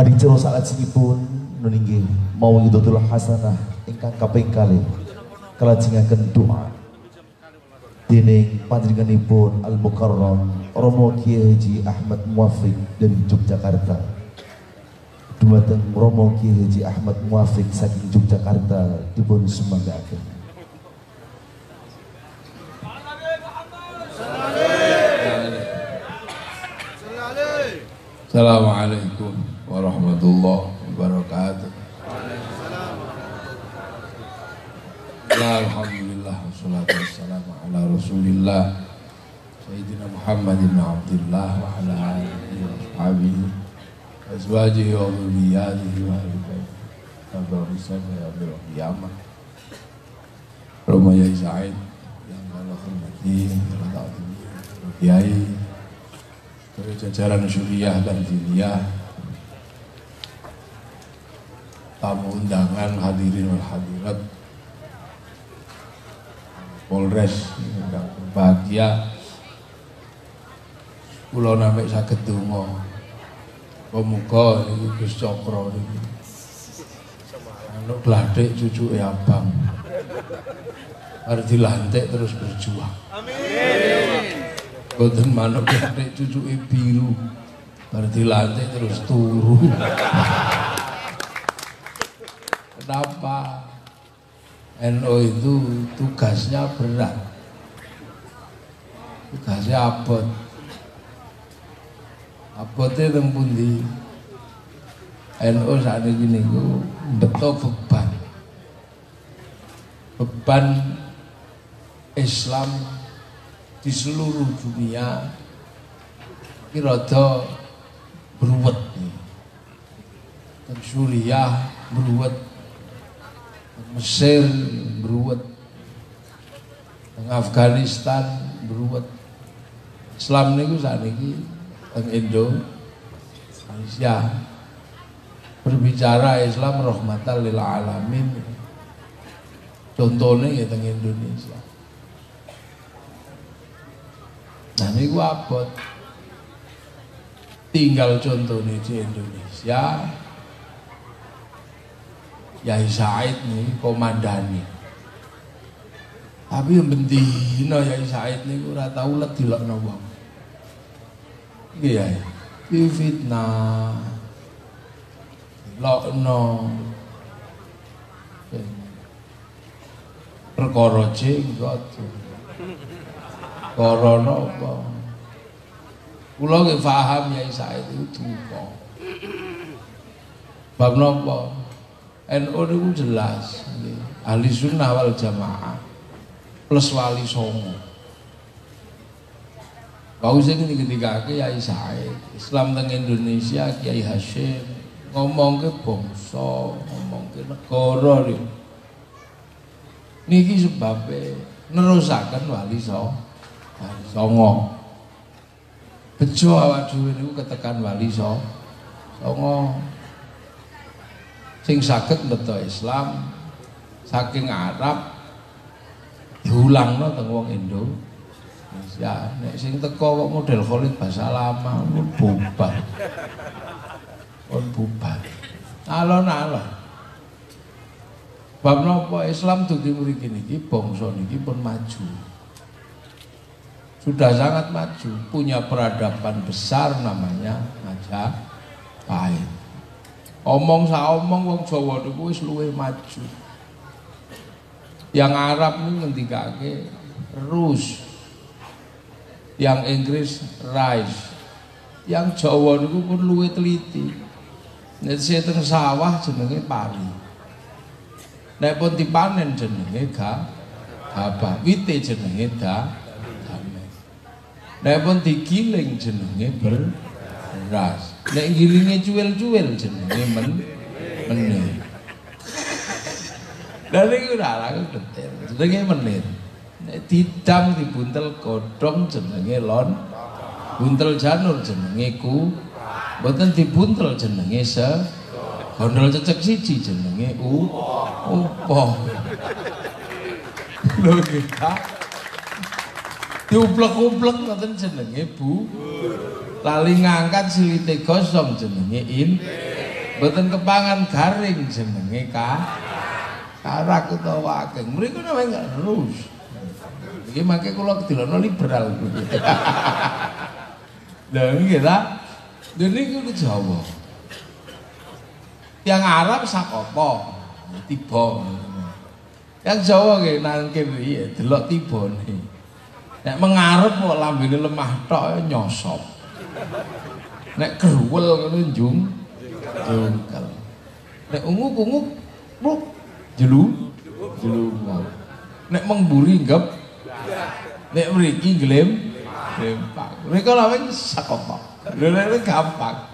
Adicara salajengipun nuninggi mau idul hasanah ingkang kaping kalih kalajengaken doa dening panjenenganipun Al Mukarram Romo Kiai Haji Ahmad Muwafiq dari Yogyakarta. Dumateng Romo Kiai Haji Ahmad Muwafiq saking Yogyakarta dipun sumanggaken. Assalamualaikum warahmatullahi wabarakatuh. Alhamdulillah wassalatu wassalamu ala Rasulillah Sayyidina Muhammad ibn Abdullah wa ala alihi wa ashabihi azwajihi wa dhurriyyatihi wa ahli baitihi wa barisana ya bil qiyamah. Romo Yai Said yang Allah hormati, Kiai dari jajaran Suriah dan Diniyah, tamu undangan, hadirin wal hadirat, Polres yang berbahagia, kula namik saged donga. Muga iki Gus Cokro niki anu gladhek cucuke abang. Arep dilantik terus berjuang. Amin. Boten manuk gladhek cucuke biru. Arep dilantik terus turu. Kenapa? NU itu tugasnya berat, tugasnya abot. Abotnya teng pundi? NU saat ini niku beto beban Islam di seluruh dunia kira-kira beruwet nih. Teng Suriah beruwet, Mesir beruwet, Afghanistan beruwet. Islam niku sakniki teng Indonesia berbicara Islam rahmatan lil alamin. Contohnya ya teng Indonesia. Nah niku abot. Tinggal contohnya di Indonesia. Yai Said nih komandani. Tapi yang bendina Yai Said nih ora tau let dilokno wong. Iki ya. Iki fitnah. Lokno. Perkara jenggot. Korona apa? Kula nggih paham Yai Said itu duka. Bab napa? NU itu jelas, ahli sunnah wal jamaah plus wali songo. Kau sih ketika Kiai Said, Islam teng Indonesia Kiai Hashim ngomong ke bangsa, ngomong ke negara nih. Niki sebabnya nerusakan wali songo. Bejo awak dhewe niku ketekan wali songo. Sing saged beto Islam saking Arab diulangno teng wong Indonesia. Nek sing teko kok model Khalid Basalamah bubar. Pun bubar. Alon-alon. Bab napa Islam dugi mriki niki bangsa niki pun maju. Sudah sangat maju, punya peradaban besar namanya Majapahit. Omong saomong wong Jawa niku wis luwih maju. Yang Arab niku ngendikake Rus. Yang Inggris rice. Yang Jawa niku pun luwih teliti. Nek teng sawah jenenge pari. Nek pun dipanen jenenge gabah. Wite jenenge damai. Nek pun digiling jenenge beras. Nek gilinge cuwil-cuwil jenenge menit. Lah niku ora detail. Jenenge menit. Nek didang dibuntel godhong jenenge lon. Buntel janur jenenge ku. Mboten dibuntel jenenge gondol cecek siji jenenge upoh. Lho kita diuplek-uplek ngoten jenenge lali ngangkat silite gosong jenenge Mboten kepangan garing jenenge karak utawa ageng. Mriku namanya terus. Iki mangke kula dilono liberal. Lah nggih ta? Dene iku Jawa. Yang Arab sakopo, tiba. Yang Jawa nggih nang kene delok tibane. Nek mengarep kok lambene lemah tok nyosop. Nek gruwel ngono jungkel. Nek unguk-unguk bruk jelu. Nek mengburi ngep. Nek mriki glempak. Mereka laweng sakopo. Lha gampang.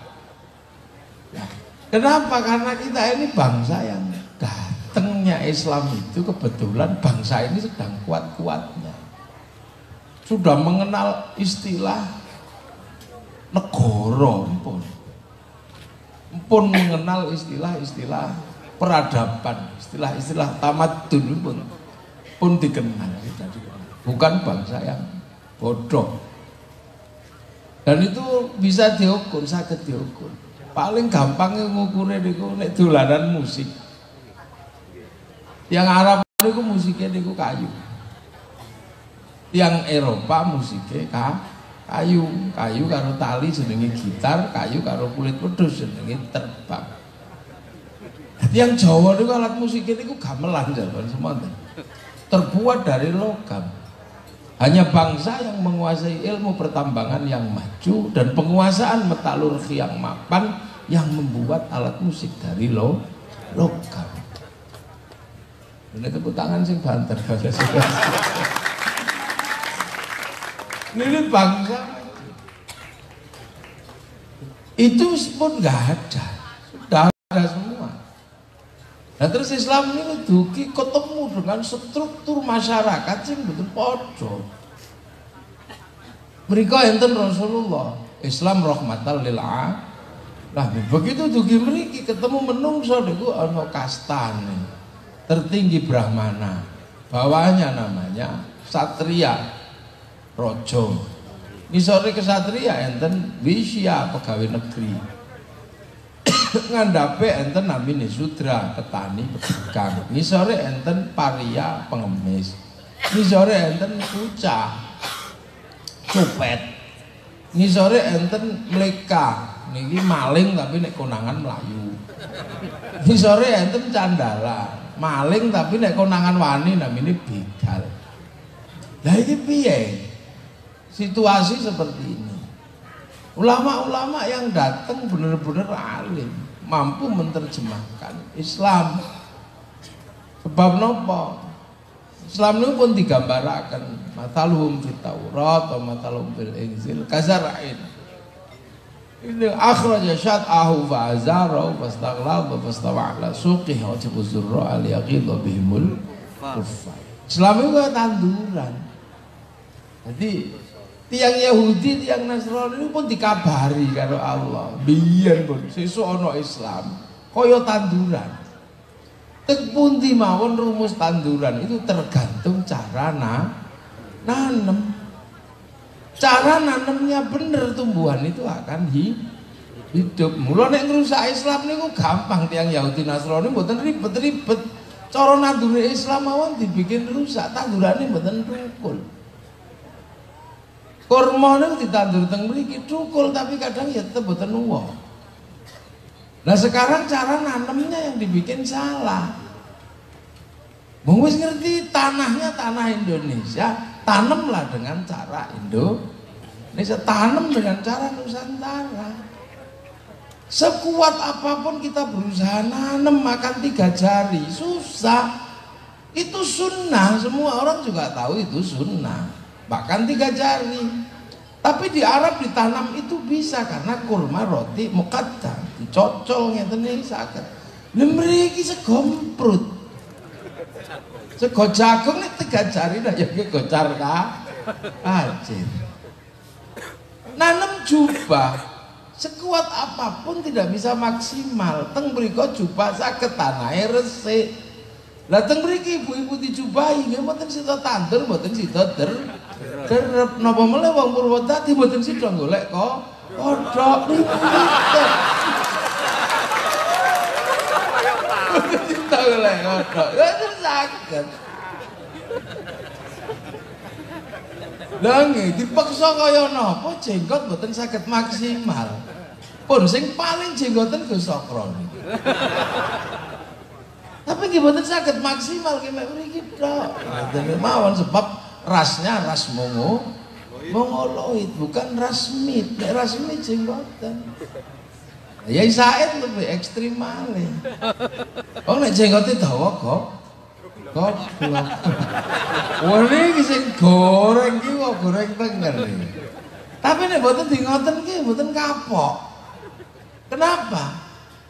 Ya. Kenapa? Karena kita ini bangsa yang datangnya Islam itu kebetulan bangsa ini sedang kuat-kuatnya. Sudah mengenal istilah negara pun mengenal istilah-istilah peradaban, istilah-istilah tamadun pun dikenal. Bukan bangsa yang bodoh. Dan itu bisa diukur, saged diukur. Paling gampang ngukure niku nek dolanan musik. Yang Arab niku musiknya niku kayu. Yang Eropa musiknya kayu karo tali jenenge gitar, kayu karo kulit wedhus jenenge terbang. Yang Jawa niku alat musiknya niku gamelan jaman semonten. Terbuat dari logam. Hanya bangsa yang menguasai ilmu pertambangan yang maju dan penguasaan metalurgi yang mapan yang membuat alat musik dari logam. Ini tepuk tangan sing banter. Ini bangsa itu pun nggak ada, sudah ada semua. Nah terus Islam ini duki ketemu dengan struktur masyarakat sing betul podo. Mereka enten Rasulullah, Islam rahmatan lil alamin. Nah begitu duki mriki ketemu menungso niku ana kastane. Tertinggi Brahmana, bawahnya namanya Satria, Rojo. Ngisore kesatria enten Wisya, pegawai negeri. Ngandhape enten namine Sudra, petani pedagang. Ngisore enten Paria, pengemis. Ngisore enten Kucah, copet. Ngisore enten Mleka, niki maling tapi nek konangan melayu. Ngisore enten Candala, maling tapi nek konangan wani namine begal. Lah iki piye? Situasi seperti ini. Ulama-ulama yang datang benar-benar alim, mampu menerjemahkan Islam. Sebab nopo? Islam itu pun digambarakan mataluhum fit Taurat wa mataluhum fil Injil kazara'in. Ini akhraja syat'ahu fa'azarahu fastaghlaba fastawa ala suqihi wa jabuzurra al-yaqidha bihimul kuffar. Islam itu tanduran. Jadi tiang Yahudi, tiang Nasrani itu pun dikabari karo Allah. Biyen pun sesuk ana Islam kaya tanduran. Tek pundi mawon rumus tanduran itu tergantung cara nanem. Cara nanemnya bener tumbuhan itu akan hidup. Mula nek ngrusak Islam niku gampang, tiang Yahudi Nasrani mboten ribet-ribet. Cara nandure Islam mawon dibikin rusak, tandurane mboten thukul. Kurma niku ditandur teng mriki thukul tapi kadang ya tetep mboten nuwa. Nah sekarang cara nanemnya yang dibikin salah. Wong wis ngerti tanahnya tanah Indonesia, tanamlah dengan cara Indonesia, tanam dengan cara Nusantara. Sekuat apapun kita berusaha nanam makan 3 jari, susah. Itu sunnah, semua orang juga tahu itu sunnah. Bahkan 3 jari. Tapi di Arab ditanam itu bisa karena kurma roti muqaddam, dicocol ngeten iki saged. Lha mriki segomprut. Sego jagung nek 3 jari nek ya gocar ajir. Nanam jubah sekuat apapun tidak bisa maksimal. Teng mriko jubah saged tanahe resik. Lah teng mriki ibu-ibu dijubahi nggih mboten sida tandur, mboten sida kerep napa meneh wong Purwodadi mboten sida golek kok kodhok. ngono. Ya terus saged. Lah nggih dipaksa kaya napa jenggot mboten saged maksimal. Pun sing paling jenggoten Gus Sokro niku. Tapi nggih mboten saged maksimal ki mek mriki tok. Ngoten mawon sebab rasnya ras mongoloid bukan ras meat. Nek ras meat jenggoten. Ya Said lebih ekstrim malih. Oh nek jenggote dawa kok. Goblok. Wene iki sing goreng iki kok goreng tenger iki. Tapi nek mboten di ngoten ki mboten kapok. Kenapa?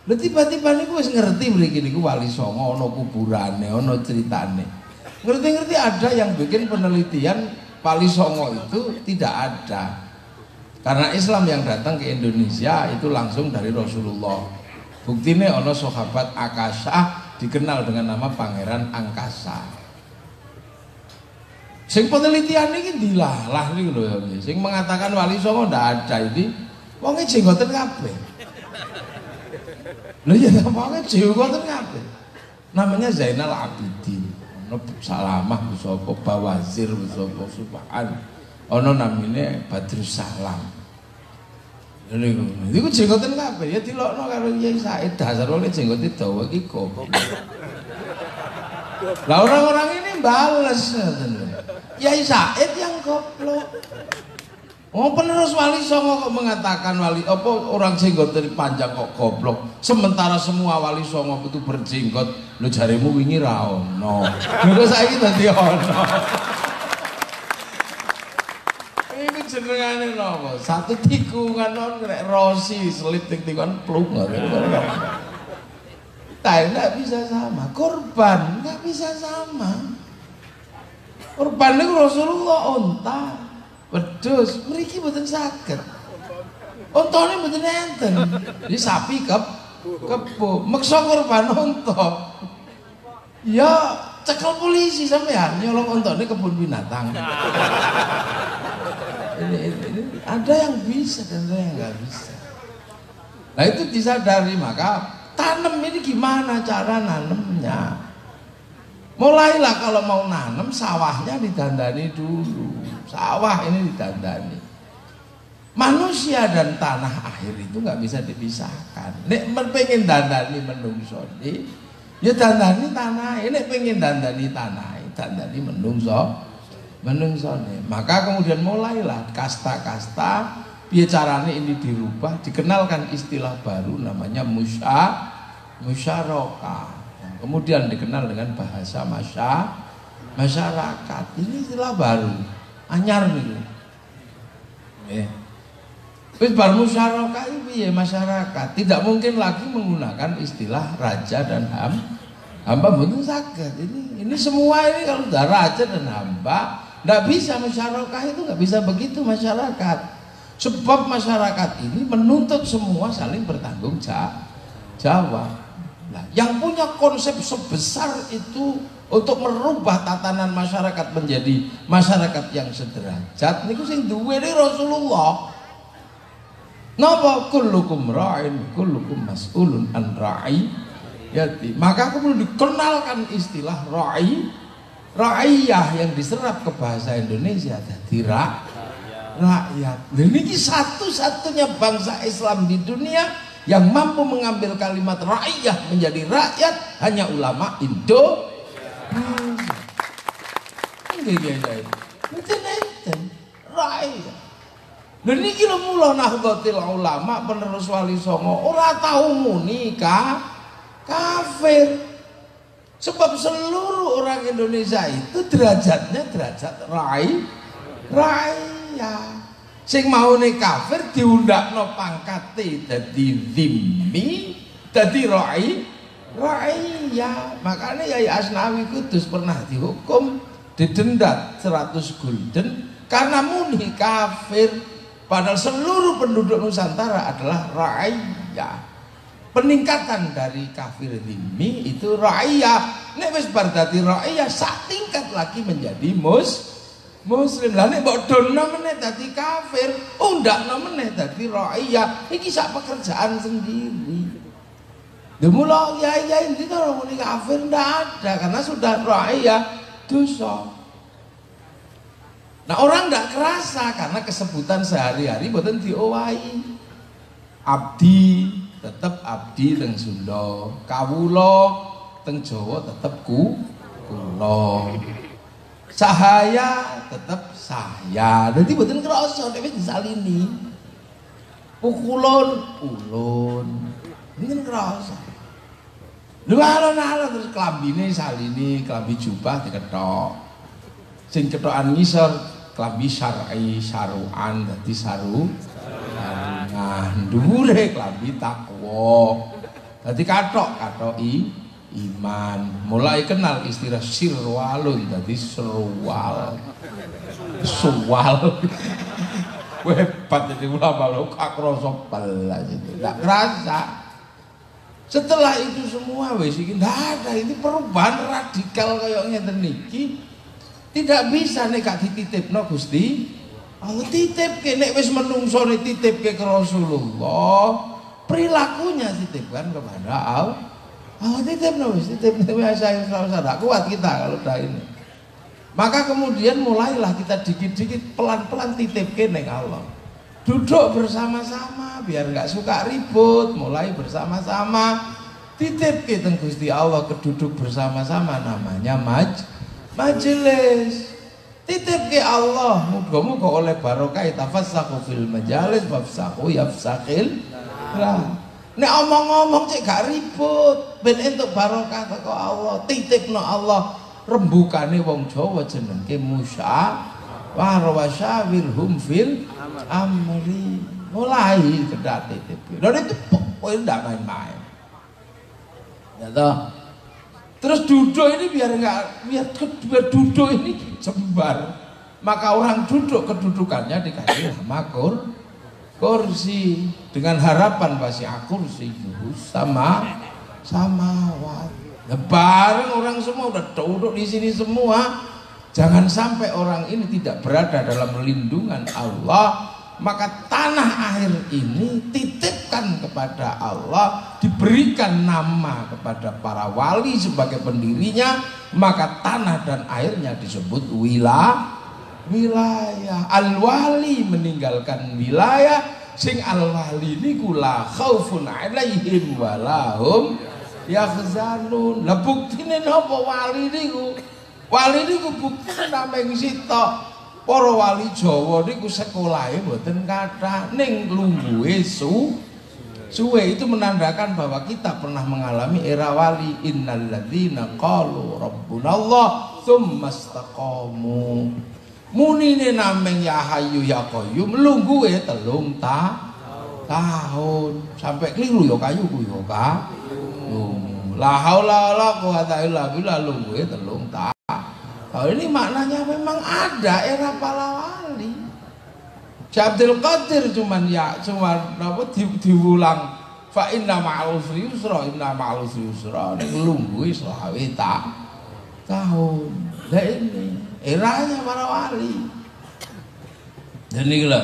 Lha tiba-tiba niku wis ngerti mriki niku Wali Songo ana kuburane, ana ceritane. Ngerti-ngerti ada yang bikin penelitian Wali Songo itu tidak ada. Karena Islam yang datang ke Indonesia itu langsung dari Rasulullah. Buktinya ana sahabat Akasha dikenal dengan nama Pangeran Angkasa. Sing penelitian ini dilalah nih loh, sing mengatakan Wali Songo ndak ada ini, wongnya jenggoten kabeh. Lha ya wongnya jenggoten kabeh. Namanya Zainal Abidin, ono Salamah sapa Bawazir sapa Subhan. Ono namine Badrus Salam. Lha niku jenggoten kabeh ya dilokno karo Kyai Said dasar oleh jenggote dawa iki goblok. Lah orang-orang ini bales Kyai Said yang goblok. Oh penerus Wali Songo kok mengatakan orang jenggot panjang kok goblok. Sementara semua Wali Songo itu berjenggot. Lu jarimu wingi ra ono. Lho saiki dadi ono. Ini jenengane napa? Satu tikungan non nek rosi selip tikungan plung. Enggak bisa sama. Korban enggak bisa sama. Korban niku Rasulullah unta, wedhus, mriki mboten saged. Untane mboten enten. Jadi sapi kebo, meksa korban unta. Ya cekel polisi sampean nyolong untane kebun binatang. Ini ada yang bisa dan ada yang nggak bisa. Nah itu disadari, maka tanam ini gimana cara nanemnya. Mulailah kalau mau nanam sawahnya didandani dulu. Sawah ini didandani. Manusia dan tanah air itu nggak bisa dipisahkan. Nek pengen dandani menungso ya dandani tanah. Nek pengen dandani tanah, dandani menungso. Maka kemudian mulailah kasta-kasta. Bicaranya ini dirubah, dikenalkan istilah baru namanya musyarakah. Kemudian dikenal dengan bahasa masyarakat. Ini istilah baru, anyar nih. Terus baru musyarakah ini ya masyarakat. Tidak mungkin lagi menggunakan istilah raja dan hamba betul sakit. Ini semua ini kalau udah raja dan hamba, nggak bisa musyarakah itu nggak bisa begitu masyarakat. Sebab masyarakat ini menuntut semua saling bertanggung jawab. Nah, yang punya konsep sebesar itu untuk merubah tatanan masyarakat menjadi masyarakat yang sederajat niku sing duwe Rasulullah. Napa kullukum ra'in kullukum mas'ulun an ra'iyati. Maka kemudian dikenalkan istilah ra'iyah yang diserap ke bahasa Indonesia jadi rakyat. Dan ini satu-satunya bangsa Islam di dunia yang mampu mengambil kalimat rakyat menjadi rakyat hanya ulama Indonesia. Rakyat. Dan ini kira mula Nahdlatul Ulama penerus Wali Songo ora tahu muni kafir. Sebab seluruh orang Indonesia itu derajatnya derajat rakyat. Sing mau nih kafir diundakno pangkate dadi dhimmi, dadi rakyat. Makanya Yai Asnawi Kudus pernah dihukum didendat 100 gulden karena muni kafir. Padahal seluruh penduduk Nusantara adalah rakyat. Peningkatan dari kafir dhimmi itu rakyat. Nek wis bar dadi rakyat sak tingkat lagi menjadi Muslim. Lah nek mbok dono meneh dadi kafir, undakno meneh dadi rakyat. Iki sak pekerjaan sendiri. Demula ya ini orang muni kafir ndak ada karena sudah raya dosa. Nah orang ndak kerasa karena kesebutan sehari-hari boten diowahi. Abdi tetap abdi teng Sunda, kawula teng Jawa tetap kula. Cahaya tetap saya. Dadi boten krasa nek wis disalini. Ulun. Mungkin kerasa. Lu alon-alon terus klambine salini, klambi jubah diketok. Sing ketokan ngisor klambi syar'i saruan dadi saru. Nah, dhuwure klambi takwa. Dadi katoki iman. Mulai kenal istilah sirwalun dadi serwal. Suwal. Hebat jadi ulama lo kakroso belas itu nggak kerasa. Setelah itu semua wes ini nggak ada, ini perubahan radikal kayak ngeten niki tidak bisa nek gak dititipno Gusti Allah titipke nek wis menungso dititipke ke Rasulullah perilakunya titipkan kepada Allah. Allah titipno wis titipno saya tidak kuat kita kalau dah ini. Maka kemudian mulailah kita dikit-dikit pelan-pelan titipke ning Allah. Duduk bersama-sama biar nggak suka ribut, mulai bersama-sama titipke teng Gusti Allah keduduk bersama-sama namanya majelis. Titipke Allah, muga-muga oleh barokah tafassahu fil majalis wafsahu yafsakil. Nek omong-omong cek gak ribut, ben entuk barokah teko Allah, titipno Allah. Rembukane wong Jawa jenenge musyawarah wa syawirhum fil amri. Mulai kedak titip. Dan itu pokoknya ndak main-main. Ya toh. Terus duduk ini biar duduk ini jembar. Maka orang duduk kedudukannya dikasih nama kursi dengan harapan pasti kursi sama wajib. Nah, bareng orang semua udah duduk di sini semua, jangan sampai orang ini tidak berada dalam lindungan Allah. Maka tanah air ini titipkan kepada Allah, diberikan nama kepada para wali sebagai pendirinya, maka tanah dan airnya disebut wilayah. Al-wali meninggalkan wilayah, sing al-wali niku la khaufun alaihim walahum yakhzanun. Lah buktine napa wali niku? Wali niku buktine namung sitok. Para wali Jawa niku sekolahe mboten kathah ning lungguhe suwe. Itu menandakan bahwa kita pernah mengalami era wali. Innalladzina qalu rabbunallah tsumma istaqamu. Munine namung ya hayyu ya qayyum lungguhe 3 tahun. Sampai keliru ya kayu ku ya ka. La haula wala quwata illa billah lungguhe 3 tahun. Oh, ini maknanya memang ada era para wali. Syekh Abdul Qadir cuma apa diulang fa inna ma'al usri yusra nglungguhi 20 tahun. Lah ini eranya para wali. Dan iki lho.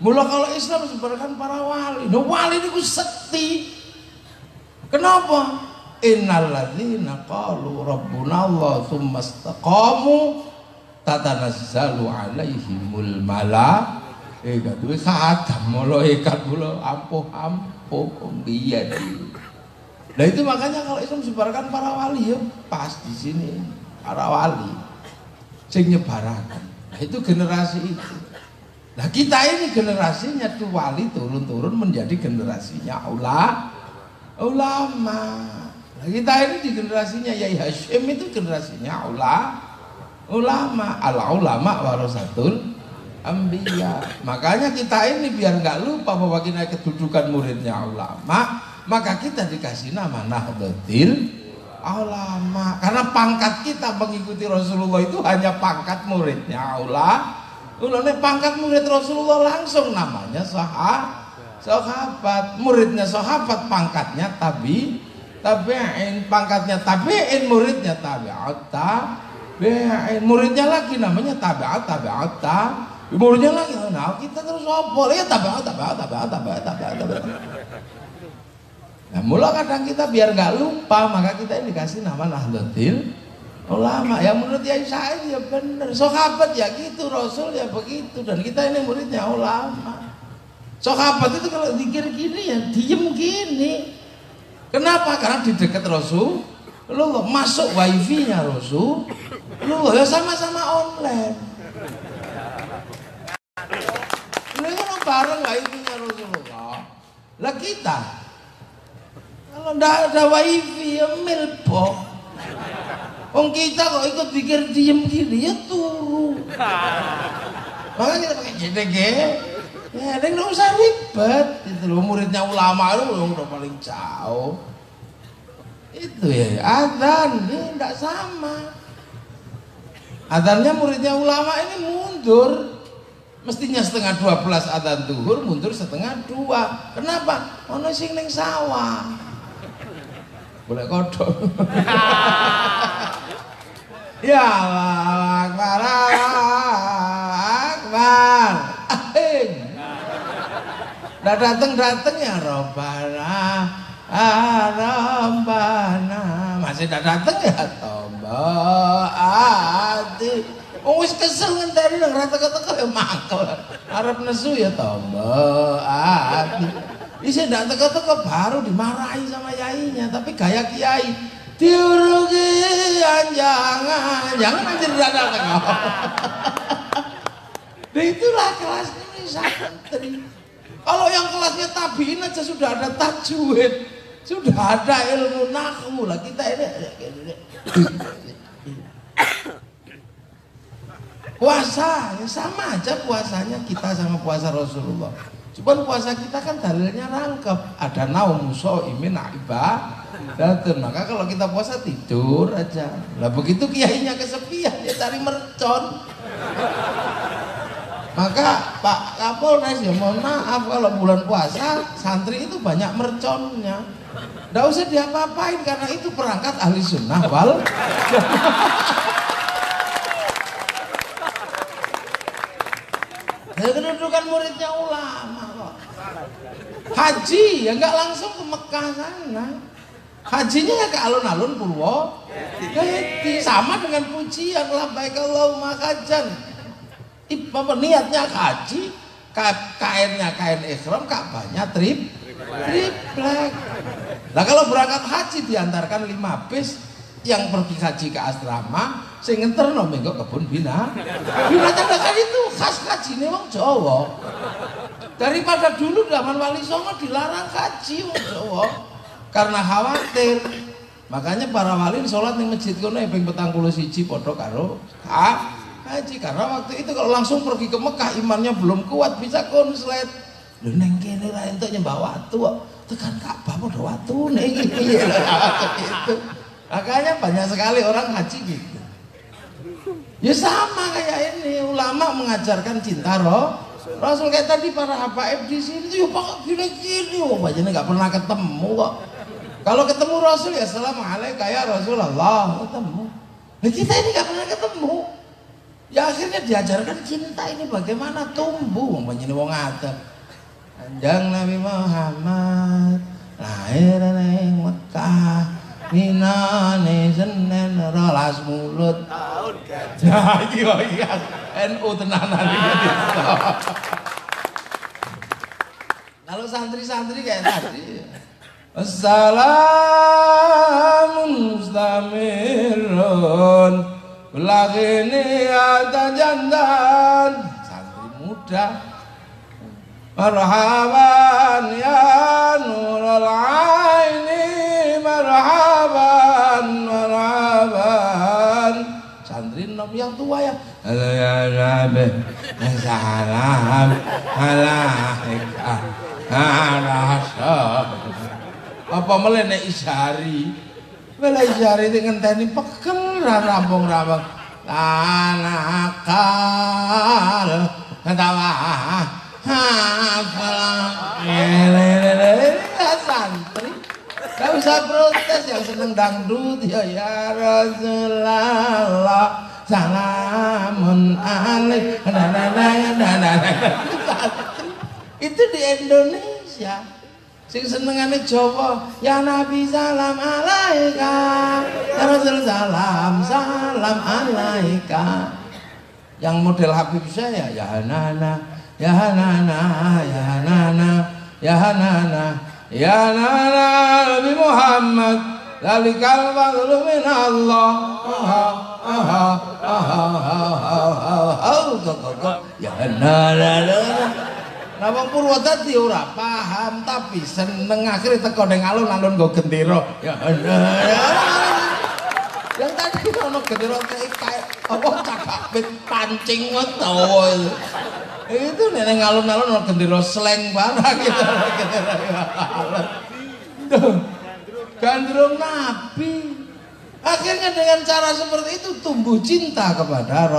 Mula kalau Islam sebenarnya para wali. Nah, wali niku sekti. Kenapa? Innalladzina qalu rabbunallah tsumma istaqamu tatanazzalu alaihimul malaikatu. Duwe khatam malaikat kula ampuh piye iki. Nah itu makanya kalau Islam sebarkan para wali ya pas di sini para wali sing nyebaraken. Nah itu generasi itu. Nah kita ini generasinya tuh wali turun-turun menjadi generasinya ulama. Nah, kita ini di generasinya Yai Hashim itu generasinya ulama. Al-ulama warasatul anbiya. Makanya kita ini biar nggak lupa bahwa kita kedudukan muridnya ulama, maka kita dikasih nama Nahdlatul Ulama. Karena pangkat kita mengikuti Rasulullah itu hanya pangkat muridnya ulama. Pangkat murid Rasulullah langsung namanya sahabat. Muridnya sahabat pangkatnya tabi'in, pangkatnya tabi'in, muridnya tabi'in, muridnya lagi namanya tabi'at, muridnya lagi. Nah kita terus apa? Ya tabi'at. Nah, mula kadang kita biar nggak lupa, maka kita ini dikasih nama Nahdlatul Ulama. Yang menurut Yai Said ya benar, sahabat ya gitu, Rasul ya begitu, dan kita ini muridnya ulama. Sahabat itu kalau zikir gini ya diem gini. Kenapa? Karena di dekat Rasul, lu masuk wifi-nya Rasul, lu ya sama-sama online. Lu kan bareng wifi-nya Rasulullah. Lah kita kalau ndak ada wifi ya milpok. Wong kita kok ikut pikir diem gini ya turu. Makanya kita pakai JDG. Ya, dan nggak usah ribet. Itu loh muridnya ulama itu udah paling jauh. Itu ya adzan ini nggak sama. Adzannya muridnya ulama ini mundur. Mestinya setengah 12 adzan zuhur, mundur setengah 2. Kenapa? Ono sing ning sawah. Boleh kodok. Ya Allah Akbar, Akbar. Udah dateng ya Robbana, Robbana. Masih udah dateng ya Tomba ati. Wis kesel ngenteni nang rata-rata ya mangkel. Arep nesu ya Tomba ati. Isi ndak teko-teko baru dimarahi sama yainya, tapi gaya kiai diurugi jangan nanti datang. Nah itulah kelas ini santri. Kalau yang kelasnya tabiin aja sudah ada tajwid, sudah ada ilmu nahwu lah, kita ini puasa ya sama aja puasanya kita sama puasa Rasulullah. Cuman puasa kita kan dalilnya rangkep, ada naum shaimin ibadatun. Maka kalau kita puasa tidur aja. Lah begitu kiainya kesepian dia cari mercon. Maka Pak Kapolres ya mohon maaf kalau bulan puasa santri itu banyak merconnya. Nggak usah diapa-apain karena itu perangkat ahli sunnah wal. Ya kedudukan muridnya ulama kok. Haji ya nggak langsung ke Mekah sana. Hajinya ya ke alun-alun Purwodadi, sama dengan pujian labbaik Allahumma hajjan. Apa niatnya haji, kainnya kain ihram, Ka'bahnya triplek. Nah kalau berangkat haji diantarkan 5 bis yang pergi haji ke asrama, sing ngenterno mengko kebun binatang itu khas haji wong Jawa. Daripada dulu zaman Wali Songo dilarang haji wong Jawa karena khawatir. Makanya para wali sholat di masjid kono ping 41 padha karo haji, karena waktu itu kalau langsung pergi ke Mekah imannya belum kuat bisa konslet. Lho neng kene ra entuk nyembah watu kok tekan Ka'bah padha watune iki piye gitu. Makanya banyak sekali orang haji gitu. Ya sama kayak ini, ulama mengajarkan cinta Rasul kayak tadi para habaib di sini tuh ya Pak gini-gini, bacanya nggak pernah ketemu kok. Kalau ketemu Rasul ya assalamualaikum ya Rasulullah, ketemu. Nah kita ini nggak pernah ketemu. Ya akhirnya diajarkan cinta ini bagaimana tumbuh, bacanya wong adab. Kanjeng Nabi Muhammad lahir ning Mekah. Minane Senin 12 mulut tahun gajah. Iya NU tenanan iki. Kalau santri-santri kayak tadi Assalamun mustamirun Belagini ada jandan. Santri muda marhaban ya nurul aini, marhaban marhaban. Santri nom yang tua ya halo ya Nabi salam alaika rasul. Apa melene isyari bela isyari itu ngenteni pekel rampung-rampung tanakal ketawa santri gak usah protes, yang seneng dangdut ya Rasulullah salamun alaik. Itu di Indonesia Sing senengane Jawa, ya Nabi salam alaika, ya Rasul salam alaika. Yang model Habib saya, ya Hanana, ya Hanana, ya Hanana, ya Hanana, ya Hanana Nabi Muhammad, zalikal fadlu min Allah. Ya Hanana. Nah wong Purwodadi ora paham tapi seneng akhirnya teko ning alun-alun nggo gendera. Ya yang tadi ono gendera kayak apa cakap pancing ngono. Itu ning alun-alun ono gendera sleng barang gitu gendera. Gandrung Nabi. Akhirnya dengan cara seperti itu tumbuh cinta kepada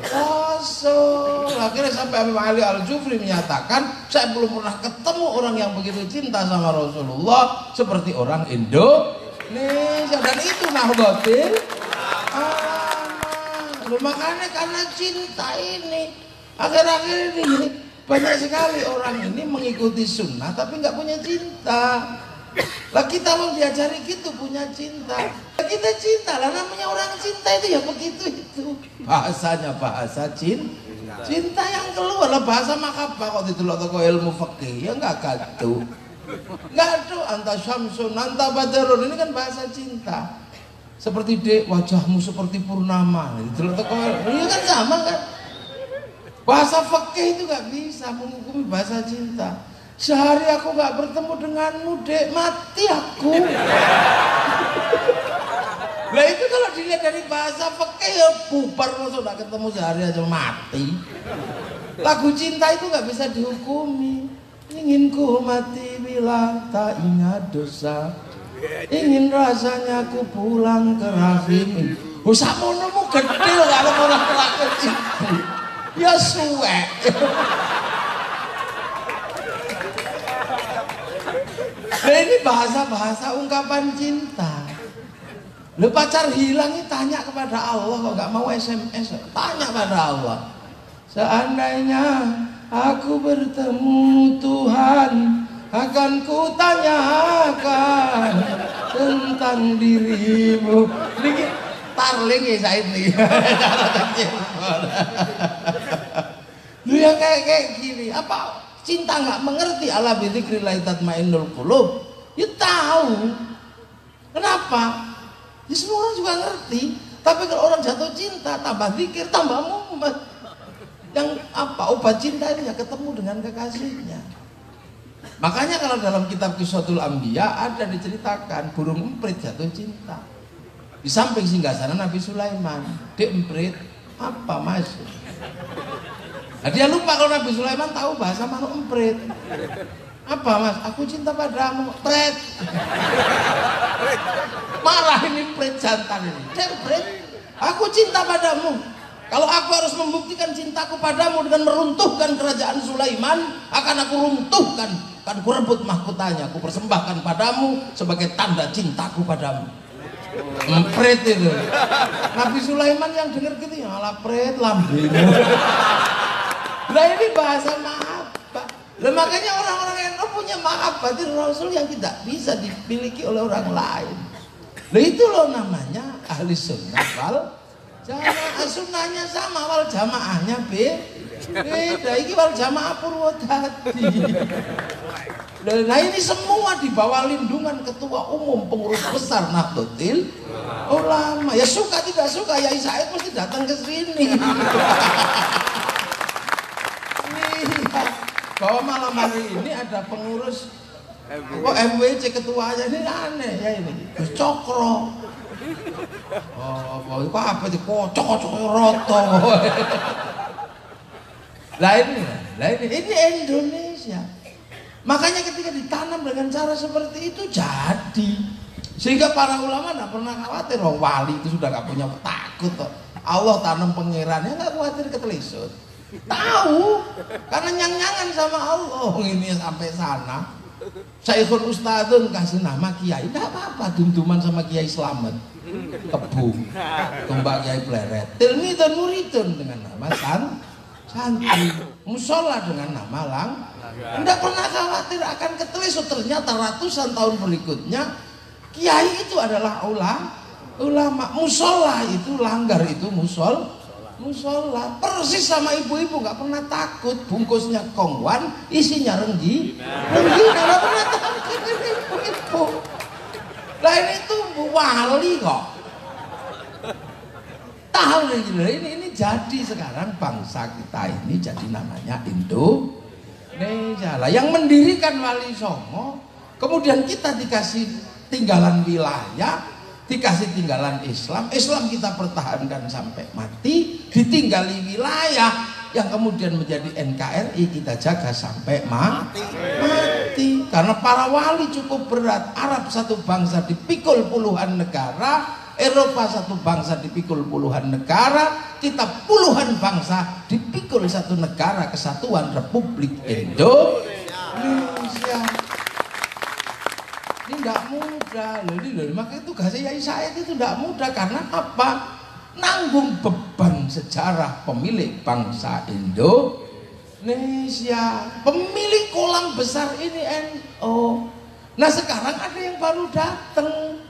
Rasul. Akhirnya sampai Habib Ali Al-Jufri menyatakan, saya belum pernah ketemu orang yang begitu cinta sama Rasulullah seperti orang Indonesia. Dan itu Nahdlatul Ulama. Makanya karena cinta ini, akhir-akhir ini banyak sekali orang ini mengikuti sunnah tapi nggak punya cinta. Lah kita mau diajari gitu punya cinta. Lah kita cinta lah, namanya orang cinta itu ya begitu itu. Bahasanya bahasa cinta yang keluar lah, bahasa makapa kok ditelok toko ilmu fikih ya enggak gaduh. Gaduh anta syamsun anta badrun, ini kan bahasa cinta. Seperti dek wajahmu seperti purnama, ditelok toko ya kan sama kan. Bahasa fikih itu enggak bisa menghukumi bahasa cinta. Sehari aku gak bertemu denganmu dek, mati aku. Nah itu kalau dilihat dari bahasa fikih ya bubar, masuk gak ketemu sehari aja mati. Lagu cinta itu gak bisa dihukumi. Ingin ku mati bila tak ingat dosa, ingin rasanya ku pulang ke rahim. Samono mu gede kalau orang laku itu ya suwek. Nah ini bahasa-bahasa ungkapan cinta. Lu pacar hilang ini tanya kepada Allah, kok gak mau SMS, tanya pada Allah. Seandainya aku bertemu Tuhan, akan ku tanyakan tentang dirimu. Ini tarling ya Said nih. Lu yang kayak gini, apa? Cinta nggak mengerti ala bidzikrillah tatmainnul qulub. Ya tahu. Kenapa? Ya semua orang juga ngerti. Tapi kalau orang jatuh cinta, tambah zikir, tambah mumet. Yang apa? Obat cinta itu ya ketemu dengan kekasihnya. Makanya kalau dalam kitab Qissatul Anbiya ada diceritakan burung emprit jatuh cinta. Di samping singgasana Nabi Sulaiman, dia emprit apa mas? Nah, dia lupa kalau Nabi Sulaiman tahu bahasa makhluk emprit. Apa mas? Aku cinta padamu, pret. Marah ini pret jantan ini. Dia pret. Aku cinta padamu. Kalau aku harus membuktikan cintaku padamu dengan meruntuhkan kerajaan Sulaiman, akan aku runtuhkan. Akan ku rebut mahkotanya, aku persembahkan padamu sebagai tanda cintaku padamu. Emprit itu. Nabi Sulaiman yang dengar gitu ya, ala pret lambemu. Nah ini bahasa mahabbah. Nah, makanya orang-orang yang punya mahabbah itu Rasul yang tidak bisa dimiliki oleh orang lain. Nah itu loh namanya ahli sunnah wal jamaah. Sunnahnya sama, wal jamaahnya beda. Ini wal jamaah Purwodadi. Nah ini semua di bawah lindungan ketua umum pengurus besar Nahdlatul Ulama. Ya suka tidak suka ya Said mesti datang ke sini. Bahwa malam hari ini ada pengurus kok MWC ketuanya ini aneh ya ini Gus Cokro. Oh, kok apa sih kocok roto. Lah ini Indonesia. Makanya ketika ditanam dengan cara seperti itu jadi. Sehingga para ulama tidak pernah khawatir, oh, wali itu sudah gak punya takut toh. Allah tanam pengirannya gak khawatir ketelisut. Tahu, karena nyang-nyangan sama Allah. Ini sampai sana. Syekhul Ustadzun kasih nama kiai, tidak apa-apa. Dum-duman sama Kiai Slamet, Kebu, tumbak Kiai Pleret. Tilmidun muridun dengan nama santri, musola dengan nama Tidak pernah khawatir akan ketelisut. Ternyata ratusan tahun berikutnya kiai itu adalah ulama. Musola itu langgar itu musola. Persis sama ibu-ibu, nggak pernah takut. Bungkusnya kongwan, isinya renggi. Nggak pernah takut ibu-ibu. Lah ini tuh wali kok. Tahu ini jadi sekarang bangsa kita ini jadi namanya Indonesia lah. Yang mendirikan Wali Songo, kemudian kita dikasih tinggalan wilayah, dikasih tinggalan Islam kita pertahankan sampai mati, ditinggali wilayah yang kemudian menjadi NKRI kita jaga sampai mati. Karena para wali cukup berat. Arab satu bangsa dipikul puluhan negara, Eropa satu bangsa dipikul puluhan negara, kita puluhan bangsa dipikul satu negara, Kesatuan Republik Indonesia. Ini tidak mudah loh, makanya tugasnya Yai Said itu tidak mudah. Karena apa? Nanggung beban sejarah pemilik bangsa Indonesia, pemilik kolam besar ini NU. Nah sekarang ada yang baru datang,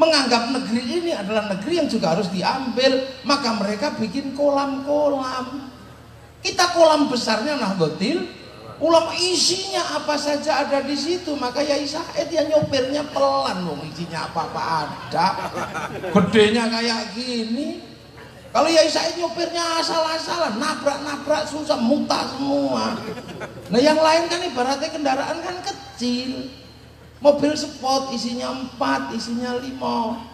menganggap negeri ini adalah negeri yang juga harus diambil, maka mereka bikin kolam-kolam. Kita kolam besarnya Nahdlatul Ulama, isinya apa saja ada di situ. Maka Yai Said yang nyopirnya pelan, isinya apa-apa ada. Gedenya kayak gini. Kalau Yai Said nyopirnya asal-asalan, nabrak-nabrak susah, muta semua. Nah yang lain kan ibaratnya kendaraan kan kecil. Mobil sport isinya 4, isinya 5.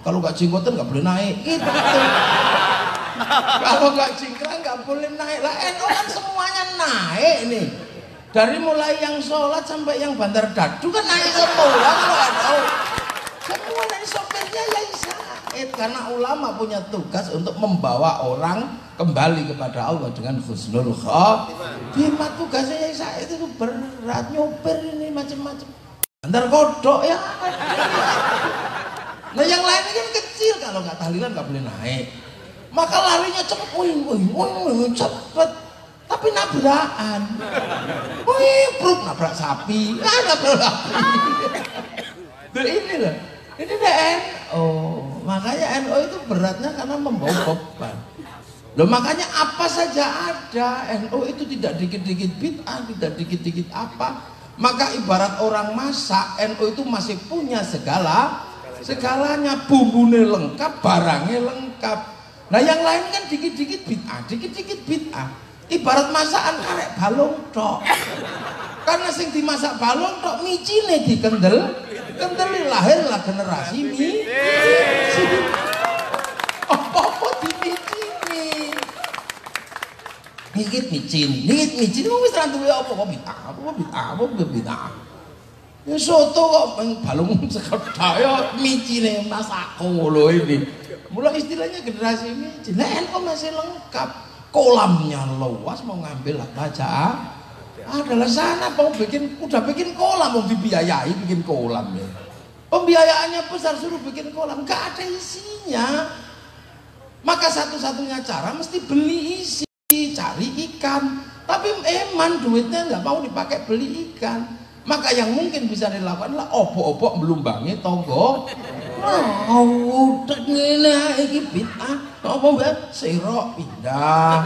Kalau nggak jenggotan nggak boleh naik gitu. Kalau nggak cingkrang nggak boleh naik. Lah NU kan semuanya naik nih. Dari mulai yang sholat sampai yang bandar dadu kan naik semua. Kalau NU semua naik, sopirnya Yai Said. Karena ulama punya tugas untuk membawa orang kembali kepada Allah dengan husnul khotimah. Tugasnya Yai Said itu berat, nyopir ini macam-macam. Antar kodok ya. Nah yang lain kan kecil, kalau nggak tahlilan nggak boleh naik. Maka larinya cepet, cepet. Tapi nabrakan. Bruk, nabrak sapi. Nabrak sapi. Nah ini loh. Ini NU. Makanya NU itu beratnya karena membawa beban. Loh makanya apa saja ada. NU itu tidak dikit-dikit bid'ah, tidak dikit-dikit apa. Maka ibarat orang masak, NU itu masih punya segalanya, bumbunya lengkap, barangnya lengkap. Nah yang lain kan dikit-dikit bid'ah. Ibarat masakan karek balung tok. Karena sing dimasak balung tok micine kendeli lahirlah generasi micin. Apa-apa dimicini. Nigit micin wong wis ra duwe apa bid'ah. Ya soto kok balung sekedhak ya micine masako lho ini. Mulai istilahnya generasi micin. Lah NU masih lengkap. Kolamnya luas, mau ngambil apa aja adalah sana mau udah bikin kolam, mau dibiayai bikin kolam ya. Pembiayaannya besar, suruh bikin kolam, nggak ada isinya. Maka satu-satunya cara mesti beli isi, cari ikan. Tapi eman duitnya nggak mau dipakai beli ikan. Maka yang mungkin bisa dilakukan adalah obok-obok melumbangi tonggo. Udah ngene iki bid'ah. Apa mbak? Sirok pindah.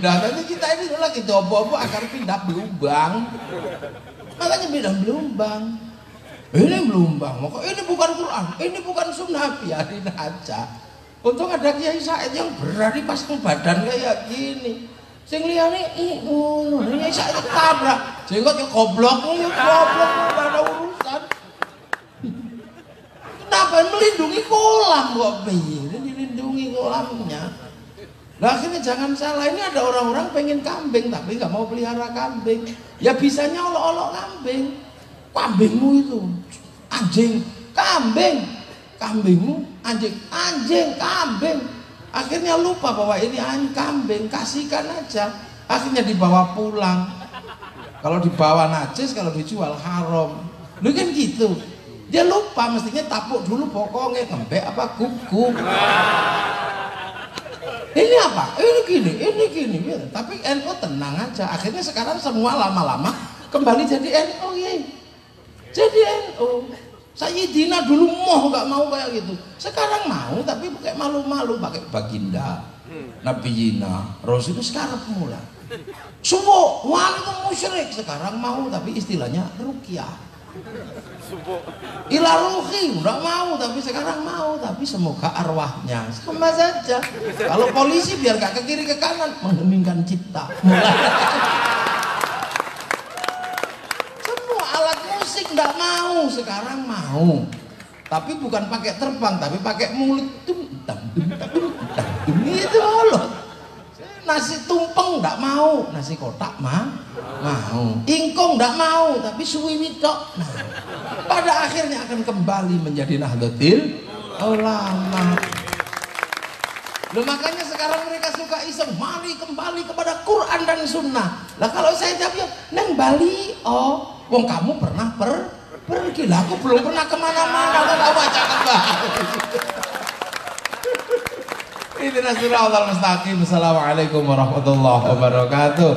Nanti kita ini lagi obok-obok agar pindah belumbang. Makanya pindah belumbang. Ini belumbang. Maka ini bukan Quran, ini bukan sunnah, biarin aja. Untung ada Kiai Said yang berani pasang badan kayak gini. Sing liyane ngono, Kiai Said tabrak. Jenggot ya goblok, enggak ada urusan. Kenapa melindungi kolam kok piye? Dilindungi kolamnya. Nah akhirnya jangan salah, ini ada orang-orang pengen kambing tapi nggak mau pelihara kambing. Ya bisanya olok-olok kambing. Kambingmu itu anjing, kambingmu anjing, kambing. Akhirnya lupa bahwa ini kambing, kasihkan aja. Akhirnya dibawa pulang. Kalau dibawa najis, kalau dijual haram. Lu kan gitu. Dia lupa mestinya tapuk dulu pokoknya ngembek apa guguk. Ini apa? Ini gini. Tapi NU tenang aja. Akhirnya sekarang semua lama-lama kembali jadi NU ya. Jadi NU. Sayyidina dulu nggak mau kayak gitu. Sekarang mau tapi pakai malu-malu, pakai baginda, nabiyina, rasul itu sekarang pemula. Subuh, wali itu musyrik, sekarang mau tapi istilahnya ruqyah. Ilaruhi, udah mau tapi sekarang mau, tapi semoga arwahnya sama saja. Kalau polisi biar gak ke kiri ke kanan, mengheningkan cipta. Semua alat musik nggak mau, sekarang mau. Tapi bukan pakai terbang, tapi pakai mulut. Itu loh. Nasi tumpeng nggak mau, nasi kotak mau. Ingkung nggak mau, tapi suwiwi tok. Nah, pada akhirnya akan kembali menjadi Nahdlatul Ulama. Loh, makanya sekarang mereka suka iseng, mari kembali kepada Quran dan Sunnah. Lah kalau saya jawab, neng Bali, wong kamu pernah pergi lah, aku belum pernah kemana-mana, kok baca kembali. Ihdinas siratal mustaqim. Assalamualaikum warahmatullahi wabarakatuh.